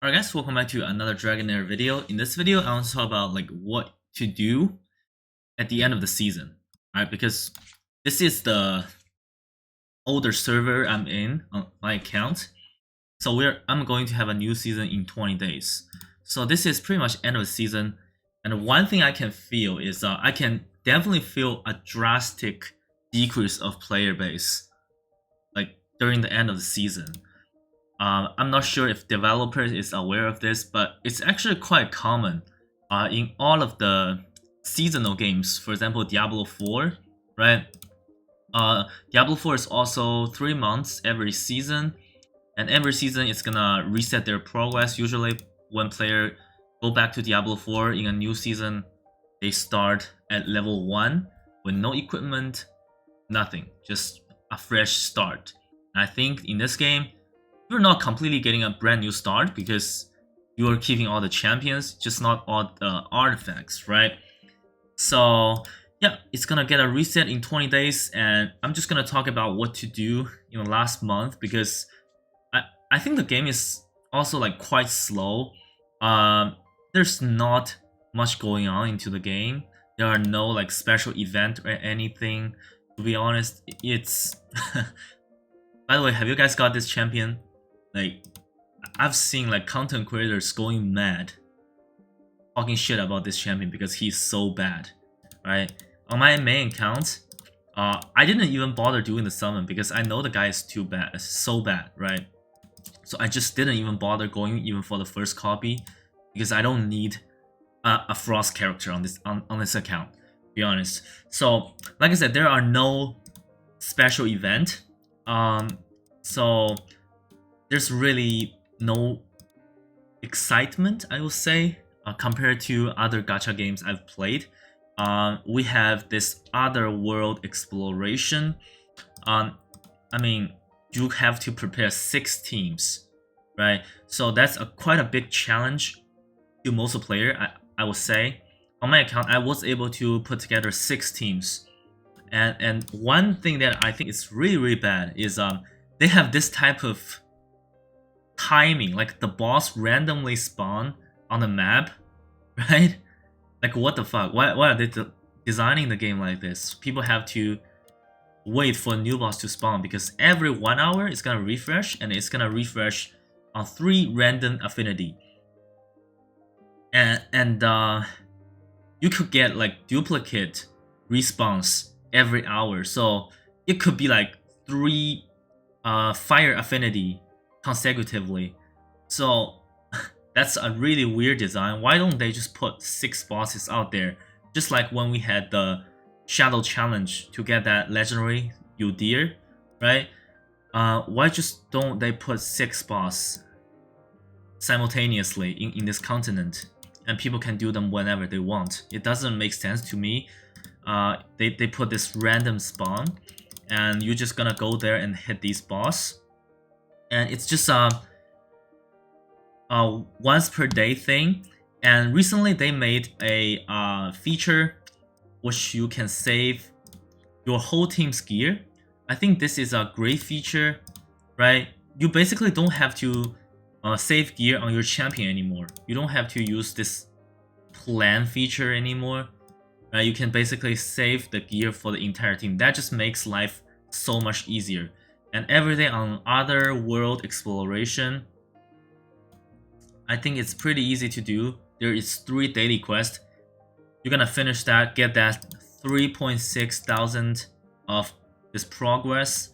Alright guys, welcome back to another Dragonheir video. In this video, I want to talk about what to do at the end of the season. Alright, because this is the older server I'm in on my account. So I'm going to have a new season in 20 days. So this is pretty much end of the season. And one thing I can feel is I can definitely feel a drastic decrease of player base during the end of the season. I'm not sure if developers is aware of this, but it's actually quite common in all of the seasonal games. For example, Diablo 4, right? Diablo 4 is also 3 months every season, and every season it's gonna reset their progress. Usually, when player go back to Diablo 4 in a new season, they start at level 1 with no equipment, nothing, just a fresh start. And I think in this game, you're not completely getting a brand new start because you are keeping all the champions, just not all the artifacts, right? So yeah, it's gonna get a reset in 20 days, and I'm just gonna talk about what to do in the last month because I think the game is also quite slow. There's not much going on into the game. There are no special event or anything. To be honest, it's by the way, have you guys got this champion? I've seen content creators going mad talking shit about this champion because he's so bad, right? On my main account, I didn't even bother doing the summon because I know the guy is too bad, so bad, right? So I just didn't even bother going even for the first copy because I don't need a Frost character on this account, to be honest. So like I said, there are no special event, so there's really no excitement, I would say, compared to other gacha games I've played. We have this other world exploration. I mean, you have to prepare 6 teams, right? So that's quite a big challenge to most player, I would say. On my account, I was able to put together 6 teams. And one thing that I think is really bad is they have this type of timing, the boss randomly spawn on the map, right? What the fuck? Why are they designing the game like this? People have to wait for a new boss to spawn because every 1 hour it's gonna refresh, and it's gonna refresh on 3 random affinity. And you could get duplicate respawns every hour, so it could be 3 fire affinity consecutively. So that's a really weird design. Why don't they just put 6 bosses out there, just like when we had the shadow challenge to get that legendary Udyr, right? Why just don't they put 6 boss simultaneously in this continent, and people can do them whenever they want? It doesn't make sense to me. They put this random spawn, and you're just gonna go there and hit these boss, and it's just a once per day thing. And recently they made a feature which you can save your whole team's gear. I think this is a great feature, right? You basically don't have to save gear on your champion anymore. You don't have to use this plan feature anymore. You can basically save the gear for the entire team. That just makes life so much easier. And everything on other world exploration, I think it's pretty easy to do. There is 3 daily quests. You're gonna finish that, get that 3.6 thousand of this progress,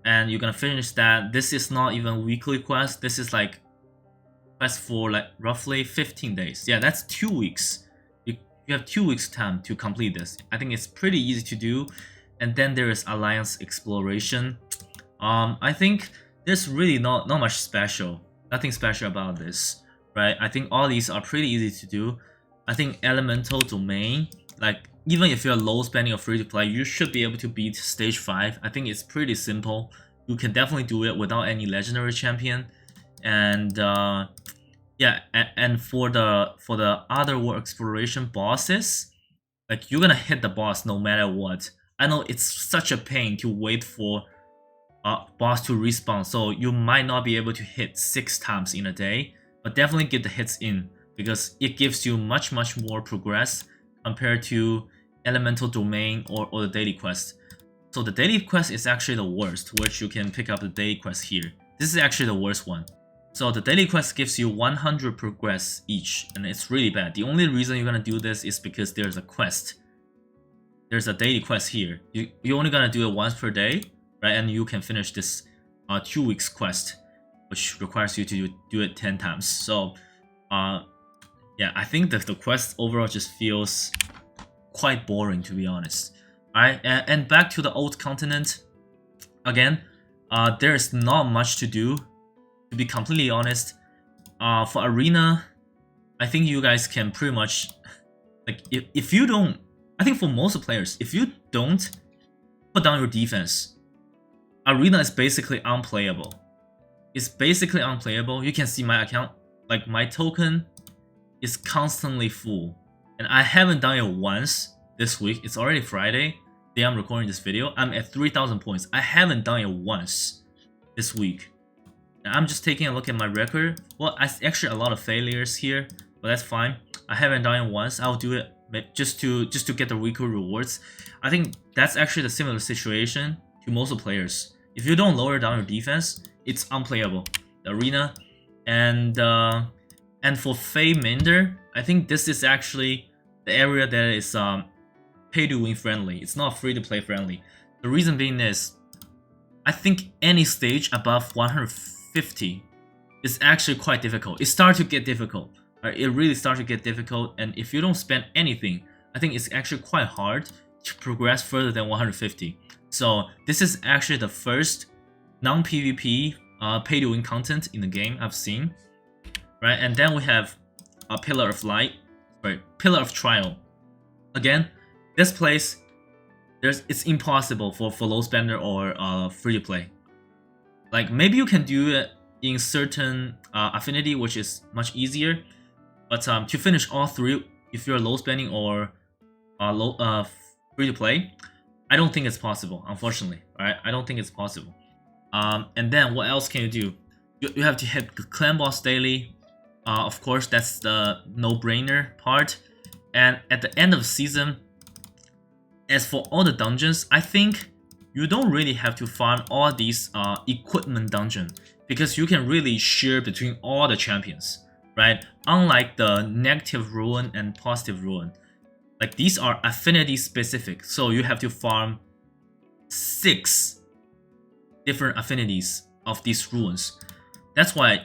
and you're gonna finish that. This is not even weekly quest. This is quest for roughly 15 days. Yeah, that's 2 weeks. You have 2 weeks time to complete this. I think it's pretty easy to do. And then there is Alliance exploration. I think there's really not much special. Nothing special about this, right? I think all these are pretty easy to do. I think Elemental Domain, even if you're low spending or free to play, you should be able to beat stage 5. I think it's pretty simple. You can definitely do it without any legendary champion. And yeah, and for the other world exploration bosses, you're gonna hit the boss no matter what. I know it's such a pain to wait for boss to respawn, so you might not be able to hit 6 times in a day. but definitely get the hits in because it gives you much more progress compared to elemental domain or the daily quest. So the daily quest is actually the worst, which you can pick up the daily quest here. This is actually the worst one. So the daily quest gives you 100 progress each, and it's really bad. The only reason you're gonna do this is because there's a quest. There's a daily quest here. You're only gonna do it once per day, right? And you can finish this 2 weeks quest, which requires you to do it 10 times. So yeah, I think that the quest overall just feels quite boring, to be honest. Alright, and back to the old continent. Again, there's not much to do, to be completely honest. For arena, I think you guys can pretty much, like, if you don't, I think for most players, if you don't put down your defense, arena is basically unplayable. It's basically unplayable. You can see my account, like my token is constantly full, and I haven't done it once this week. It's already Friday, the day I'm recording this video. I'm at 3,000 points. I haven't done it once this week. And I'm just taking a look at my record. Well, actually a lot of failures here, but that's fine. I haven't done it once. I'll do it just to get the weekly rewards. I think that's actually the similar situation to most players. If you don't lower down your defense, it's unplayable, the arena. And for Fae Minder, I think this is actually the area that is pay to win friendly. It's not free to play friendly. The reason being is, I think any stage above 150 is actually quite difficult. It starts to get difficult. Right? It really starts to get difficult, and if you don't spend anything, I think it's actually quite hard to progress further than 150. So this is actually the first non-PvP pay to win content in the game I've seen. Right, and then we have a Pillar of Light, sorry, Pillar of Trial. Again, this place, it's impossible for low spender or free to play. Like maybe you can do it in certain affinity, which is much easier. But to finish all three, if you're low spending or low free to play, I don't think it's possible. Unfortunately, right? I don't think it's possible. And then what else can you do? You have to hit the clan boss daily. Of course, that's the no-brainer part. And at the end of the season, as for all the dungeons, I think you don't really have to farm all these equipment dungeon, because you can really share between all the champions, right? Unlike the negative ruin and positive ruin, like these are affinity specific, so you have to farm 6 different affinities of these ruins. That's why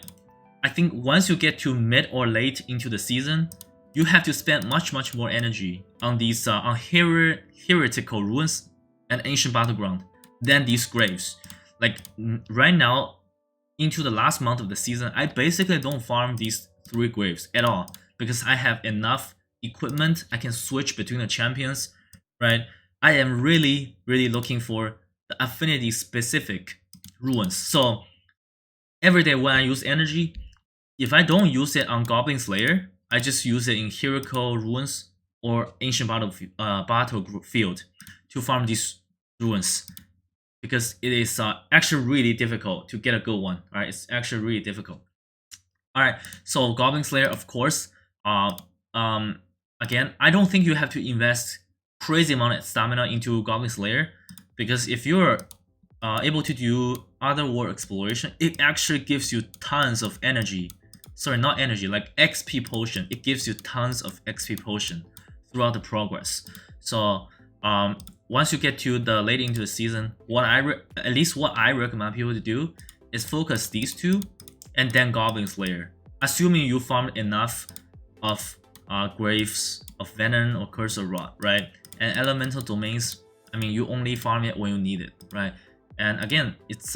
I think once you get to mid or late into the season, you have to spend much more energy on these on heretical ruins and ancient battleground than these graves. Like right now, into the last month of the season, I basically don't farm these 3 graves at all, because I have enough equipment. I can switch between the champions, right? I am really looking for the affinity specific ruins. So every day when I use energy, if I don't use it on Goblin Slayer, I just use it in Hierarchical Ruins or Ancient Battlefield to farm these ruins, because it is actually really difficult to get a good one. Alright, it's actually really difficult. Alright, so Goblin Slayer, of course. Again, I don't think you have to invest crazy amount of stamina into Goblin Slayer, because if you're able to do other world exploration, it actually gives you tons of energy. Sorry, not energy, like XP potion. It gives you tons of XP potion throughout the progress. So once you get to the late into the season, at least what I recommend people to do is focus these 2 and then Goblin Slayer, assuming you farmed enough of Graves of Venom or Curse of Rot, right? And elemental domains, I mean, you only farm it when you need it, right? And again, it's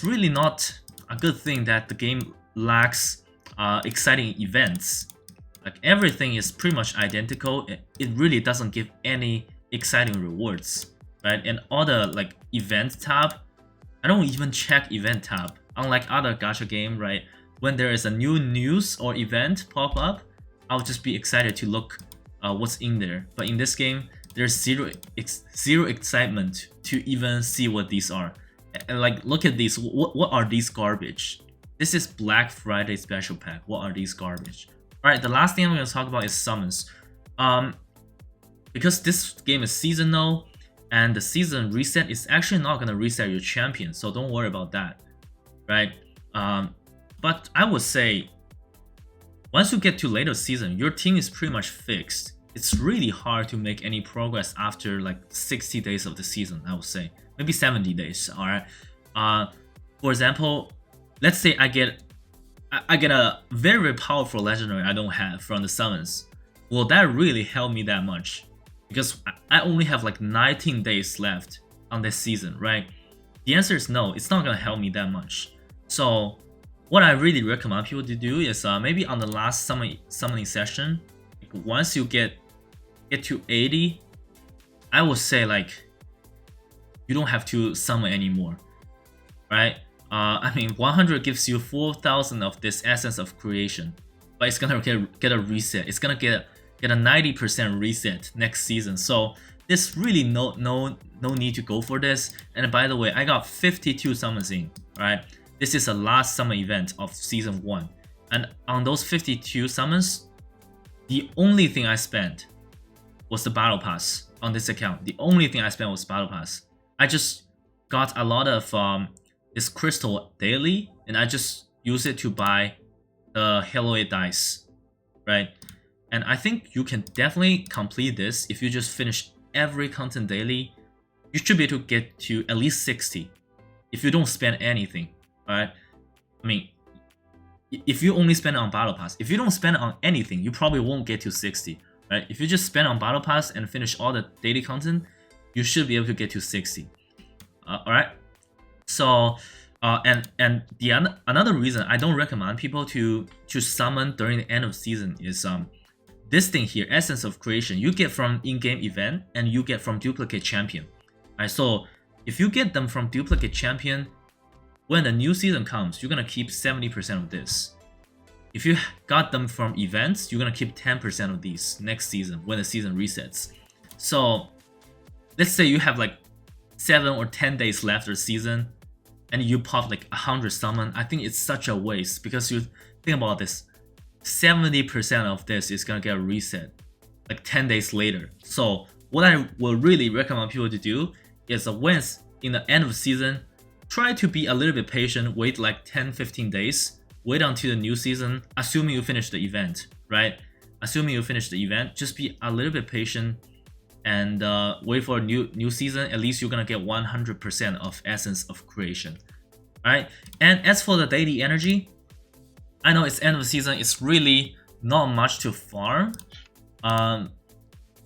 really not a good thing that the game lacks exciting events. Like everything is pretty much identical. It really doesn't give any exciting rewards, right? And all the like event tab, I don't even check event tab. Unlike other gacha game, right? When there is a new news or event pop up, I'll just be excited to look what's in there. But in this game, there's zero excitement to even see what these are. And like, look at these. What are these garbage? This is Black Friday special pack. What are these garbage? Alright, the last thing I'm going to talk about is summons. Because this game is seasonal, and the season reset is actually not going to reset your champion, so don't worry about that, right? But I would say, once you get to later season, your team is pretty much fixed. It's really hard to make any progress after like 60 days of the season, I would say. Maybe 70 days, alright? For example, let's say I get a very, very powerful legendary I don't have from the summons. Will that really help me that much? Because I only have like 19 days left on this season, right? The answer is no, it's not gonna help me that much. So what I really recommend people to do is maybe on the last summoning session, like once you get to 80, I would say like you don't have to summon anymore, right? I mean, 100 gives you 4,000 of this essence of creation, but it's gonna get a reset. It's gonna get a 90% reset next season. So there's really no need to go for this. And by the way, I got 52 summons in, right? This is the last summon event of season 1, and on those 52 summons, the only thing I spent was the battle pass on this account. The only thing I spent was battle pass. I just got a lot of this crystal daily, and I just use it to buy the Halo 8 dice, right? And I think you can definitely complete this if you just finish every content daily. You should be able to get to at least 60 if you don't spend anything, right? I mean, if you only spend on battle pass, if you don't spend on anything, you probably won't get to 60, right? If you just spend on battle pass and finish all the daily content, you should be able to get to 60. All right. So, another reason I don't recommend people to summon during the end of season is this thing here, Essence of Creation, you get from in-game event and you get from duplicate champion. Right, so if you get them from duplicate champion, when the new season comes, you're gonna keep 70% of this. If you got them from events, you're gonna keep 10% of these next season when the season resets. So let's say you have like 7 or 10 days left of the season and you pop like 100 summon. I think it's such a waste, because you think about this, 70% of this is gonna get a reset like 10 days later. So what I will really recommend people to do is once in the end of the season, try to be a little bit patient, wait like 10-15 days, wait until the new season, assuming you finish the event, right? Assuming you finish the event, just be a little bit patient and wait for a new season. At least you're gonna get 100% of Essence of Creation. Alright, and as for the daily energy, I know it's end of the season, it's really not much to farm. And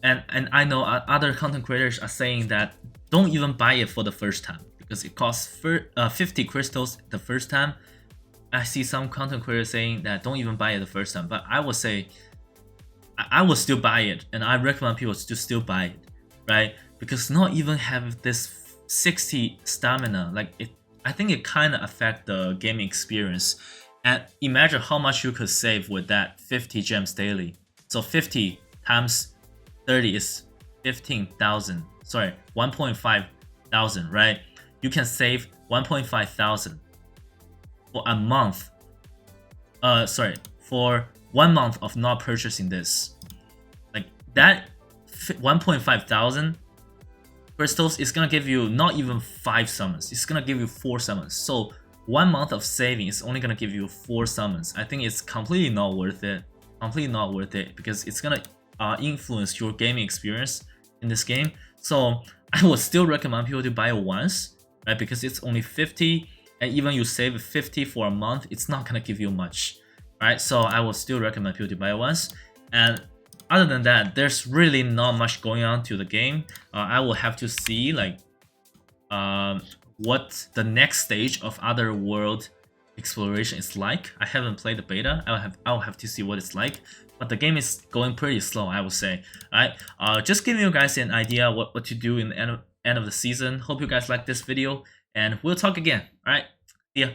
I know other content creators are saying that don't even buy it for the first time, because it costs 50 crystals the first time. I see some content creators saying that don't even buy it the first time, but I would say I will still buy it, and I recommend people to still buy it, right? Because not even have this 60 stamina, like I think it kind of affect the gaming experience. And imagine how much you could save with that 50 gems daily. So 50 times 30 is 15,000. Sorry, 1.5 thousand, right? You can save 1.5 thousand for a month. For 1 month of not purchasing this. Like that 1.5 thousand crystals is gonna give you not even 5 summons. It's gonna give you 4 summons. So 1 month of saving is only gonna give you 4 summons. I think it's completely not worth it. Completely not worth it, because it's gonna influence your gaming experience in this game. So I would still recommend people to buy it once, right? Because it's only 50, and even you save 50 for a month, it's not gonna give you much, right? So I would still recommend people to buy it once. And other than that, there's really not much going on to the game. I will have to see like what the next stage of Other World exploration is like. I haven't played the beta. I'll have to see what it's like. But the game is going pretty slow, I would say. Alright, just giving you guys an idea what to do in the end of the season. Hope you guys like this video, and we'll talk again. Alright, see ya.